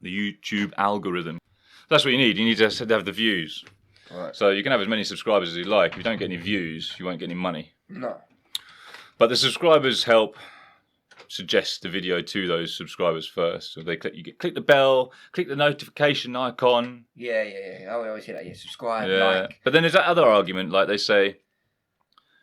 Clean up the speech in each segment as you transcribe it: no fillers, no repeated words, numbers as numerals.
the YouTube algorithm. That's what you need. You need to have the views. Right. So you can have as many subscribers as you like. If you don't get any views, you won't get any money. No. But the subscribers help suggest the video to those subscribers first. So they click the bell, click the notification icon. Yeah. I always hear that. Yeah, subscribe, like. But then there's that other argument, like they say,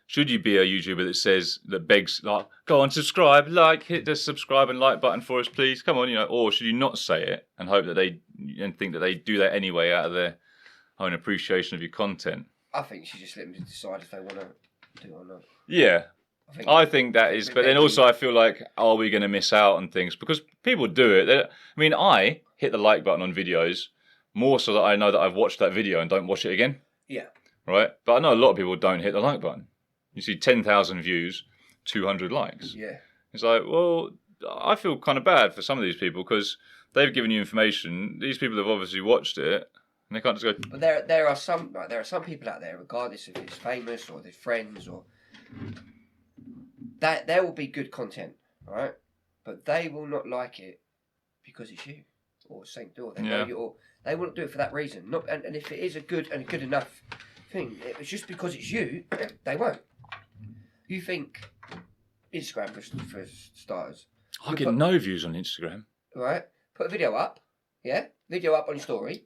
should you be a YouTuber that begs, like, go on, subscribe, like, hit the subscribe and like button for us, please. Come on, or should you not say it and hope that and think that they do that anyway out of their own appreciation of your content? I think you should just let them decide if they want to do it or not. Yeah. I think that is, but then also I feel like, are we going to miss out on things? Because people do it. I hit the like button on videos more so that I know that I've watched that video and don't watch it again. Yeah. Right? But I know a lot of people don't hit the like button. You see 10,000 views, 200 likes. Yeah. It's like, well, I feel kind of bad for some of these people because they've given you information. These people have obviously watched it. And they can't just go. But there are some people out there, regardless if it's famous or they're friends or that there will be good content, right? But they will not like it because it's you or same door. They know you, or they wouldn't do it for that reason. Not and if it is a good enough thing, it's just because it's you, they won't. You think Instagram for starters? I get no views on Instagram. Right, put a video up, video up on your story.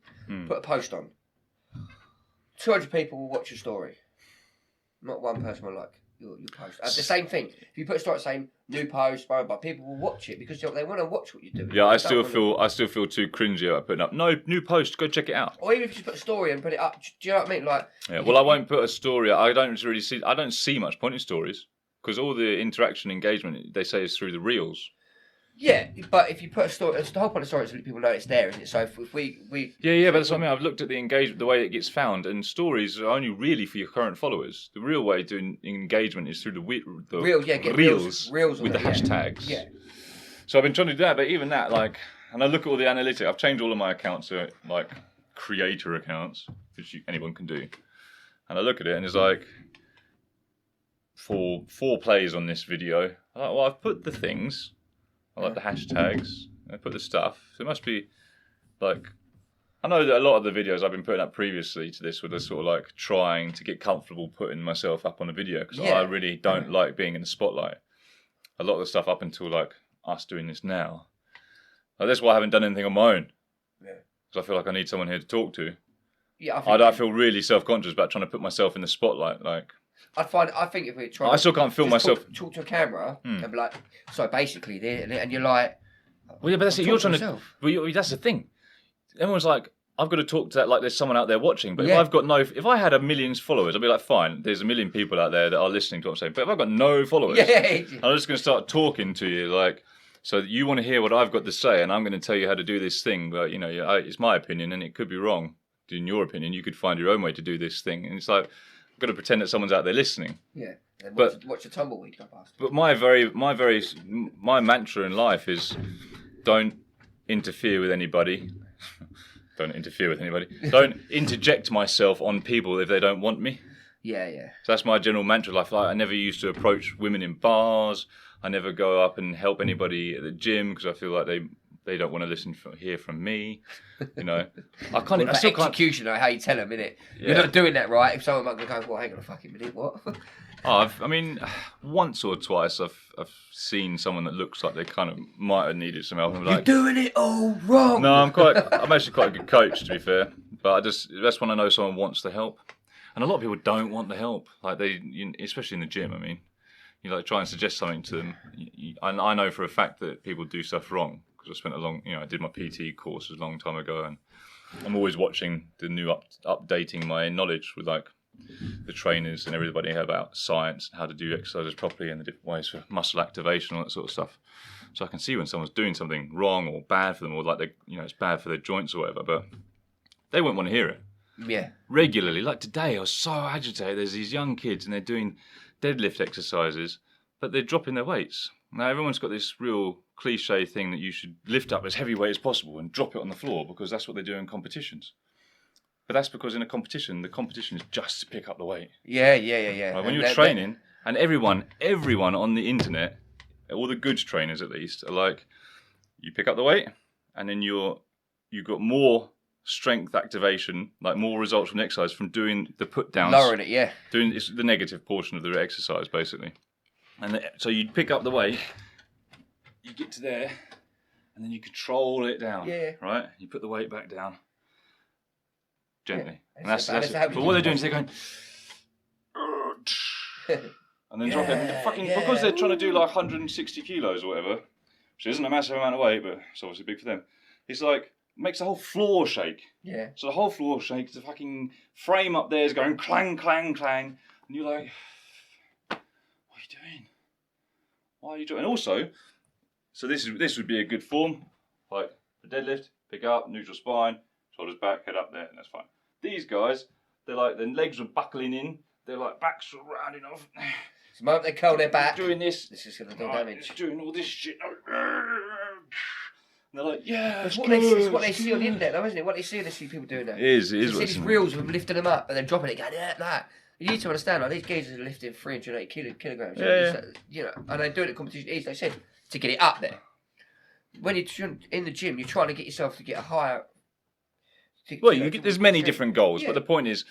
Put a post on. 200 people will watch your story. Not one person will like your post. The same thing. If you put a story saying new post, blah, blah, people will watch it because they want to watch what you're doing. Yeah, I still feel too cringy about putting up new post. Go check it out. Or even if you just put a story and put it up. Do you know what I mean? Like. Yeah. Well, I won't put a story. I don't see much point in stories because all the interaction, engagement they say is through the reels. Yeah, but if you put a story, the whole point of the story is that people know it's there, isn't it? So if we but that's what I mean. I've looked at the engagement, the way it gets found, and stories are only really for your current followers. The real way to engagement is through the reels with the hashtags. Yeah. So I've been trying to do that, but even that, like, and I look at all the analytics. I've changed all of my accounts to like creator accounts, which anyone can do, and I look at it and it's like for 4 plays on this video. I'm like, well, I've put the things. I like the hashtags. I put the stuff. So it must be like, I know that a lot of the videos I've been putting up previously to this were just sort of like trying to get comfortable putting myself up on a video because I really don't like being in the spotlight. A lot of the stuff up until like us doing this now. Like, that's why I haven't done anything on my own. Yeah. Because I feel like I need someone here to talk to. Yeah, I feel really self-conscious about trying to put myself in the spotlight. Like, I think if we try, I still can't film myself. Talk to a camera and be like, so basically, and you're like, well, yeah, but that's it. You're trying to. Well, that's the thing. Everyone's like, I've got to talk to that like there's someone out there watching. But if I had a million followers, I'd be like, fine. There's a million people out there that are listening to what I'm saying. But if I've got no followers, I'm just going to start talking to you like. So you want to hear what I've got to say, and I'm going to tell you how to do this thing. But it's my opinion, and it could be wrong. In your opinion, you could find your own way to do this thing, and it's like. I've got to pretend that someone's out there listening. Yeah, and watch a tumbleweed go past. But my mantra in life is, don't interfere with anybody. Don't interfere with anybody. Don't interject myself on people if they don't want me. Yeah. So that's my general mantra in life. Like, I never used to approach women in bars. I never go up and help anybody at the gym because I feel like they don't want to hear from me, I can't. I still can't. Execution, how you tell them, innit? Yeah. You're not doing that right. If someone might go, well, hang on a fucking minute, what? Once or twice I've seen someone that looks like they kind of might have needed some help. I'm like, you're doing it all wrong. No, I'm actually quite a good coach, to be fair. But that's when I know someone wants the help, and a lot of people don't want the help. Like especially in the gym. I mean, you like try and suggest something to them. I know for a fact that people do stuff wrong. I spent I did my PT course a long time ago, and I'm always watching the new updating my knowledge with like the trainers and everybody about science and how to do exercises properly and the different ways for muscle activation, all that sort of stuff. So I can see when someone's doing something wrong or bad for them, or like it's bad for their joints or whatever, but they won't want to hear it. Yeah. Regularly, like today, I was so agitated. There's these young kids and they're doing deadlift exercises, but they're dropping their weights. Now everyone's got this real cliche thing that you should lift up as heavy weight as possible and drop it on the floor because that's what they do in competitions. But that's because in a competition, the competition is just to pick up the weight. Yeah. Right, when you're training, and everyone on the internet, all the good trainers at least, are like, you pick up the weight, and then you're you've got more strength activation, like more results from the exercise from doing the put downs. Lowering it, yeah. Doing it's the negative portion of the exercise, basically. And so you'd pick up the weight, you get to there, and then you control it down. Yeah. Right? You put the weight back down gently. Yeah. And that's it. But what they're doing is they're going and then drop it. Because they're trying to do like 160 kilos or whatever, which isn't a massive amount of weight, but it's obviously big for them. It's like makes the whole floor shake. Yeah. So the whole floor shakes. The fucking frame up there is going clang, clang, clang, and you're like, "What are you doing? Why are you doing?" And also, so this would be a good form, like the deadlift, pick up, neutral spine, shoulders back, head up there, and that's fine. These guys, they're like their legs are buckling in. They're like backs are rounding off. The moment they curl their back, doing this is going to do damage. Doing all this shit. And they're like, yeah, it's what they see on the internet, though, isn't it? What they see people doing that. It is. You see these reels of them lifting them up and then dropping it, going, yeah, that. You need to understand, like, these geezers are lifting 380 kilograms. Yeah. You know, and they do it at competition, as they said, to get it up there. When you're in the gym, you're trying to get yourself to get a higher... There's many different goals, but the point is,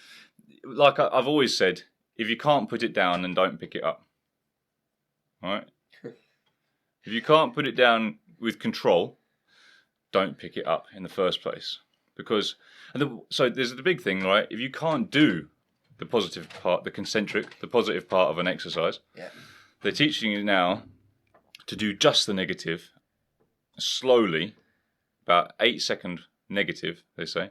like I've always said, if you can't put it down, then don't pick it up. All right? If you can't put it down with control, don't pick it up in the first place. Because, so there's the big thing, right? If you can't do the positive part, the positive part of an exercise, they're teaching you now to do just the negative, slowly, about 8-second negative, they say.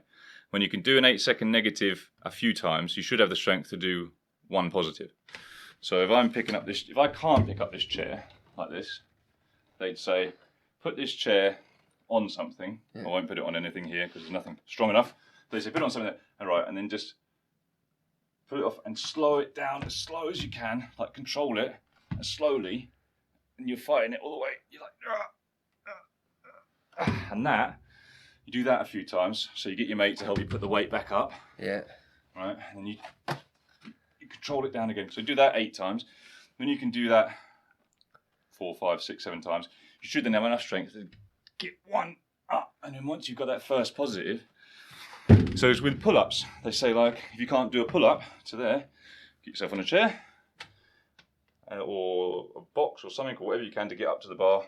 When you can do an 8-second negative a few times, you should have the strength to do one positive. So if I can't pick up this chair like this, they'd say, put this chair on something. I won't put it on anything here because there's nothing strong enough. They say, put it on something there, and then just put it off and slow it down as slow as you can, like control it as slowly, and you're fighting it all the way. You're like, and that, you do that a few times, so you get your mate to help you put the weight back up. Yeah. Right, and then you control it down again. So do that 8 times. When you can do that 4, 5, 6, 7 times, you should then have enough strength to get one up. And then once you've got that first positive, so it's with pull-ups. They say, like, if you can't do a pull-up to there, get yourself on a chair or a box or something, or whatever you can to get up to the bar,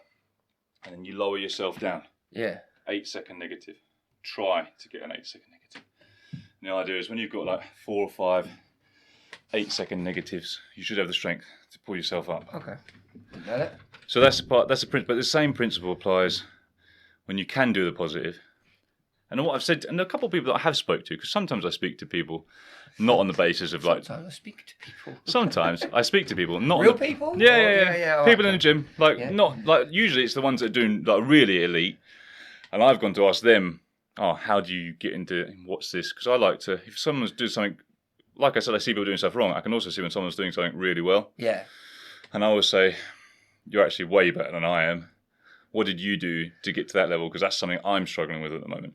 and then you lower yourself down. Yeah. 8-second negative. Try to get an 8-second negative. And the idea is when you've got like 4 or 5 8-second negatives, you should have the strength to pull yourself up. Okay. Didn't know that. So that's the principle. But the same principle applies when you can do the positive. And what I've said, and a couple of people that I have spoke to, because sometimes I speak to people not on the basis of like. Sometimes I speak to people. Sometimes I speak to people not real on people. Yeah. People in the gym, like not like usually it's the ones that are doing like really elite, and I've gone to ask them, oh, how do you get into what's this? Because I like to, if someone's doing something, like I said, I see people doing stuff wrong. I can also see when someone's doing something really well. Yeah. And I always say, you're actually way better than I am. What did you do to get to that level? Because that's something I'm struggling with at the moment.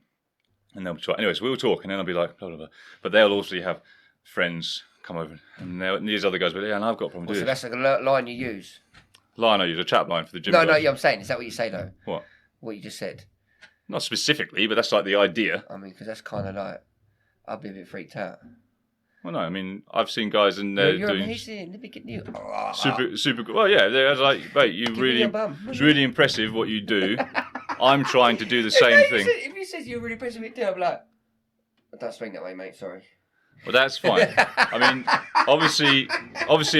And they'll try. Anyways, we'll talk, and then I'll be like, blah, blah, blah. But they'll also have friends come over, and these other guys, but yeah, and I've got a problem doing so that's like a line you use? Line I use, a chat line for the gym. No, I'm saying, is that what you say though? What? What you just said? Not specifically, but that's like the idea. I mean, because that's kind of like, I'd be a bit freaked out. Well, no, I mean, I've seen guys in there you're doing amazing. Let me get you. super good. Well, yeah, they're like, mate, it's really impressive what you do. I'm trying to do the same thing. If he says you're really impressive, I'm like, I don't swing that way, mate. Sorry. Well, that's fine. I mean, obviously,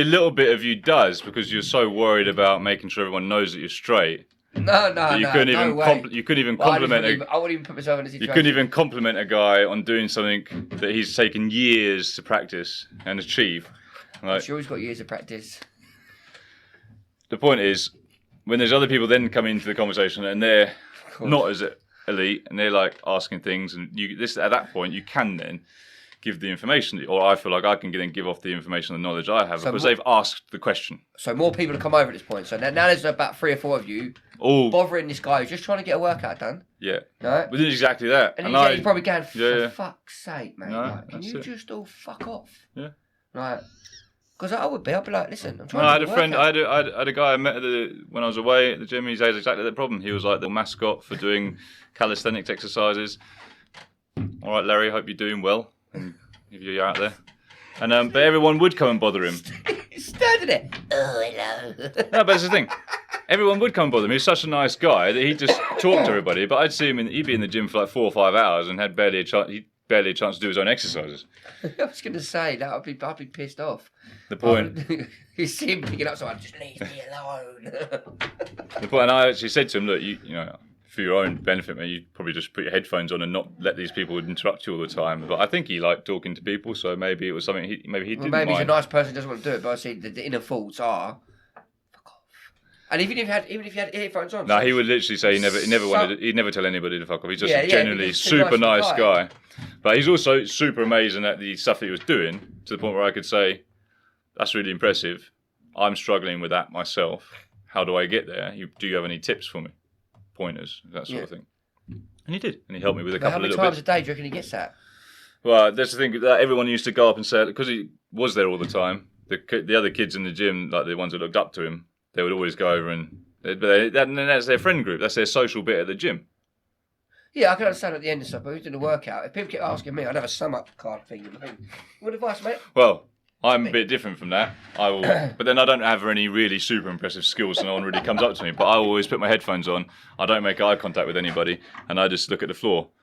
a little bit of you does because you're so worried about making sure everyone knows that you're straight. No. You couldn't even compliment. I wouldn't even put myself in a situation. You couldn't even compliment a guy on doing something that he's taken years to practice and achieve. Like, I'm sure he's got years of practice. The point is, when there's other people then come into the conversation and they're not as elite and they're like asking things, and at that point you can then give the information, or I feel like I can then give off the information and the knowledge I have because they've asked the question. So more people have come over at this point. So now there's about 3 or 4 of you bothering this guy who's just trying to get a workout done. Yeah. Right? But it's exactly that. And he's probably going, for fuck's sake, mate. No, like, can you just all fuck off? Yeah. Right. Because I would be. I'd be like, listen, I'm No, trying I to had a friend. work out. I had a guy I met when I was away at the gym. He had exactly that problem. He was like the mascot for doing calisthenics exercises. All right, Larry. Hope you're doing well. And if you're out there, and but everyone would come and bother him. He's standing there. Oh, hello. No, but that's the thing. Everyone would come and bother him. He was such a nice guy that he'd just talk to everybody. But I'd see him. He'd be in the gym for like 4 or 5 hours and had barely a chance. He'd barely a chance to do his own exercises. I was going to say that I'd be pissed off. The point. You see him picking up someone, just leave me alone. The point. And I actually said to him, look, you know, for your own benefit, man, you probably just put your headphones on and not let these people interrupt you all the time. But I think he liked talking to people, so maybe it was something he didn't Maybe he's a mind. nice person, doesn't want to do it. But I see the inner thoughts are, fuck off. And even if you had earphones on, No, he would literally say he'd never tell anybody to fuck off. He's just Yeah, a yeah, genuinely he's a super nice nice guy. guy. But he's also super amazing at the stuff that he was doing, to the point where I could say, that's really impressive. I'm struggling with that myself. How do I get there? Do you have any tips for me? Pointers, that sort of thing. And he did. And he helped me with a But how couple of many little times bits. a day do you reckon he gets that? Well, that's the thing. That everyone used to go up and say, because he was there all the time, the other kids in the gym, like the ones that looked up to him, they would always go over and that's their friend group. That's their social bit at the gym. Yeah, I can understand at the end of stuff, but who's doing the workout? If people keep asking me, I'd have a sum up card thing. What advice, mate? Well, I'm a bit different from that. I will, but then I don't have any really super impressive skills, so no one really comes up to me. But I always put my headphones on. I don't make eye contact with anybody, and I just look at the floor.